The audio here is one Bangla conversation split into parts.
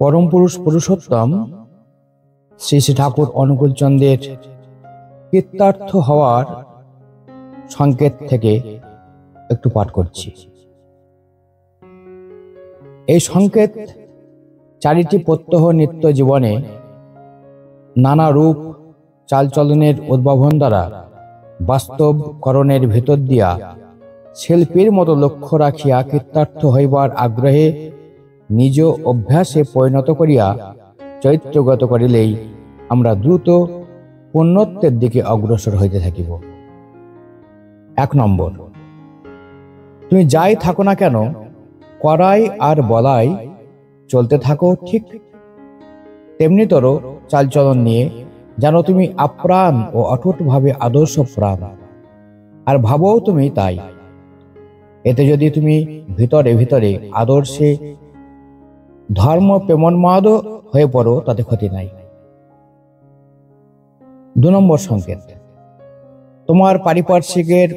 পরম পুরুষ পুরুষোত্তম শ্রী শ্রী ঠাকুর অনুকূলচন্দ্রের কৃতার্থ হওয়ার সংকেত থেকে একটু পাঠ করছি। এই সংকেত চারিটি প্রত্যহ নিত্য জীবনে নানা রূপ চালচলনের উদ্ভাবন দ্বারা বাস্তবকরণের ভেতর দিয়া শিল্পীর মতো লক্ষ্য রাখিয়া কৃতার্থ হইবার আগ্রহে নিজ অভ্যাসে পরিণত করিয়া চৈত্রগত করিলেই আমরা দ্রুত পুণ্যত্বের দিকে অগ্রসর হইতে থাকিব। 1 নম্বর, তুমি যাই থাকো না কেন, করাই আর বলাই চলতে থাকো ঠিক তেমনিতর চালচলন নিয়ে, যেন তুমি আপ্রাণ ও অটুটভাবে আদর্শ প্রাণ, আর ভাবও তুমি তাই। এতে যদি তুমি ভিতরে ভিতরে আদর্শে ধর্ম প্রেমোন্মাদ হয়ে পড়ো, তাতে ক্ষতি নাই। 2 নম্বর সংকেত, তোমার পারিপার্শ্বিকের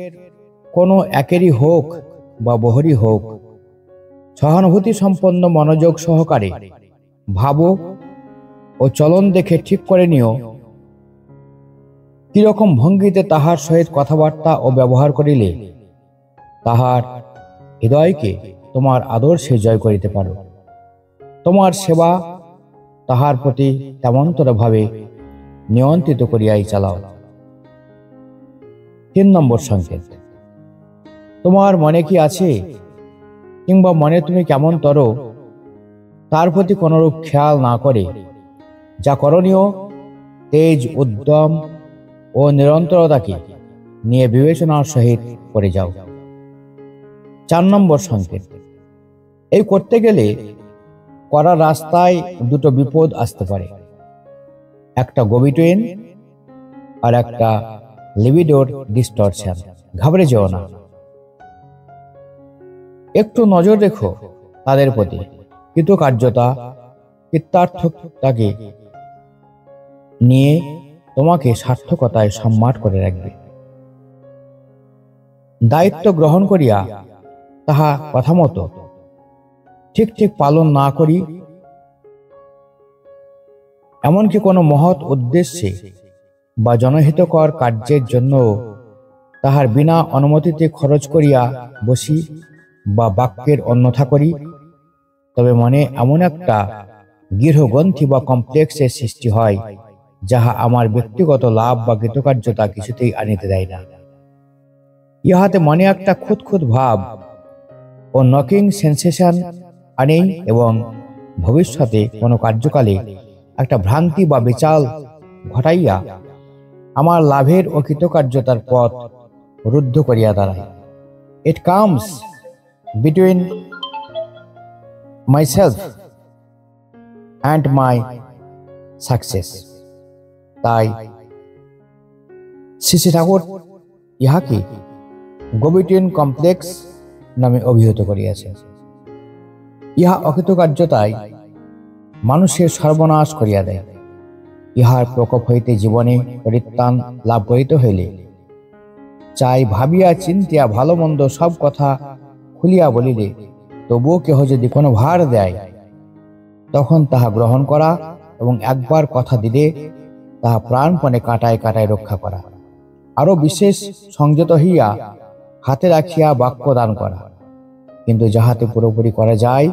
কোনো একেরই হোক বা বহুরই হোক, সহানুভূতি সম্পন্ন মনোযোগ সহকারে ভাবো ও চলন দেখে ঠিক করে নিও কিরকম ভঙ্গিতে তাহার সহিত কথাবার্তা ও ব্যবহার করিলে তাহার হৃদয়কে তোমার আদর্শে জয় করিতে পারো। তোমার সেবা তাহার প্রতি তেমনতর ভাবে নিয়ন্ত্রিত করিয়াই চালাও। 3 নম্বর সংকেত, তোমার মনে কি আছে কিংবা মনে তুমি কেমন তর, তার প্রতি কোনরূপ খেয়াল না করে যা করণীয় তেজ উদ্যম ও নিরন্তরতাকে নিয়ে বিবেচনার সহিত করে যাও। 4 নম্বর সংকেত, এই করতে গেলে করার রাস্তায় দুটো বিপদ আসতে পারে, একটা গোবিটোয়েন আর একটা লিবিডোর ডিস্টরশন। ঘাবড়ে যেও না, একটু নজর রেখো তাদের প্রতি। কৃতকার্যতা কৃতার্থতাকে নিয়ে তোমাকে সার্থকতায় সম্মাট করে রাখবে। দায়িত্ব গ্রহণ করিয়া তাহা কথা মতো ঠিক ঠিক পালন না করি, এমনকি কোনো মহৎ উদ্দেশ্যে বা জনহিতকর কার্যের জন্য তাহার বিনা অনুমতিতে খরচ করিয়া বসি বা বাক্যের অন্যথা করি, তবে মনে এমন একটা গৃহগ্রন্থি বা কমপ্লেক্সের সৃষ্টি হয় যাহা আমার ব্যক্তিগত লাভ বা কৃতকার্যতা কিছুতেই আনিতে দেয় না। ইহাতে মনে একটা খুঁতখুঁত ভাব ও নকিং সেন্সেশন আনেই এবং ভবিষ্যতে কোনো কার্যকালে একটা ভ্রান্তি বা বেচাল ঘটাইয়া আমার লাভের ও কৃতকার্যতার পথ রুদ্ধ করিয়া দাঁড়ায়। It comes between myself and my success. তাই শ্রী শ্রী ঠাকুর ইহাকে গোবিটিন কমপ্লেক্স নামে অভিহিত করিয়াছে। ইহা অকৃতকার্যতায় মানুষের সর্বনাশ করিয়া দেয়। ইহার প্রকোপ হইতে জীবনে পরিত্রাণ লাভ করিতে হইলে চাই ভাবিয়া চিন্তিয়া ভালো মন্দ সব কথা খুলিয়া বলিলে, তবুও কেহ যদি কোনো ভার দেয় তখন তাহা গ্রহণ করা এবং একবার কথা দিলে তাহা প্রাণপণে কাটায় কাটায় রক্ষা করা, আরো বিশেষ সংযত হইয়া হাতে রাখিয়া বাক্য দান করা, কিন্তু যাহাতে পুরোপুরি করা যায়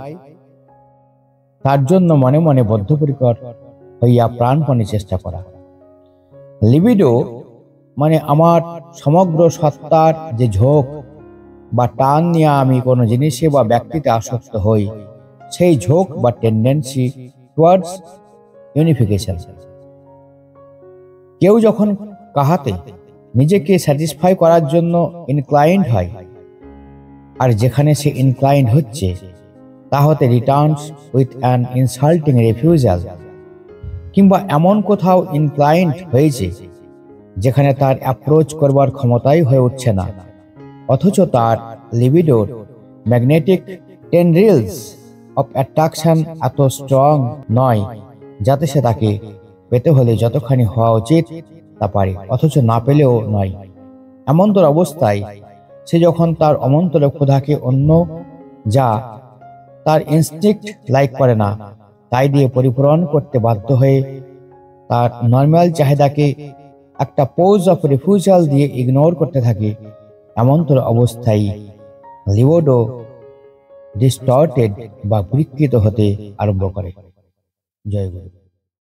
তার জন্য মনে মনে বদ্ধপরিকর হইয়া প্রাণপণে চেষ্টা করা। লিবিডো মানে আমার সমগ্র সত্তার যে ঝোঁক বা টান নিয়ে আমি কোনো জিনিসে বা ব্যক্তিতে আসক্ত হই, সেই ঝোঁক বা টেন্ডেন্সি টুয়ার্ডস ইউনিফিকেশন। কেউ যখন কাহাতে নিজেকে স্যাটিসফাই করার জন্য ইনক্লাইন্ড হয়, আর যেখানে সে ইনক্লাইন্ড হচ্ছে তাহাতে Returns with an insulting refusal, কিংবা এমন কোথাও ইনক্লাইন্ড হয়েছে যেখানে তার অ্যাপ্রোচ করবার ক্ষমতাই হয়ে উঠছে না, অথচ তার লিবিডোর ম্যাগনেটিক টেন্ড্রিলস অফ অ্যাট্রাকশন এত স্ট্রং নয় যাতে সে তাকে পেতে হলে যতখানি হওয়া উচিত তা পারে, অথচ না পেলেও নয়। এমনতর অবস্থায় সে যখন তার অমন্তর ক্ষুধাকে অন্য যা তার ইনস্টিংক্ট লাইক করে না তাই দিয়ে পরিপূরণ করতে বাধ্য হয়ে তার নর্মাল চাহিদাকে একটা পোজ অফ রিফিউজাল দিয়ে ইগনোর করতে থাকে। এমনতর অবস্থায় লিবিডো ডিস্টর্টেড বা বিকৃত হতে আরম্ভ করে। জয় গুরু।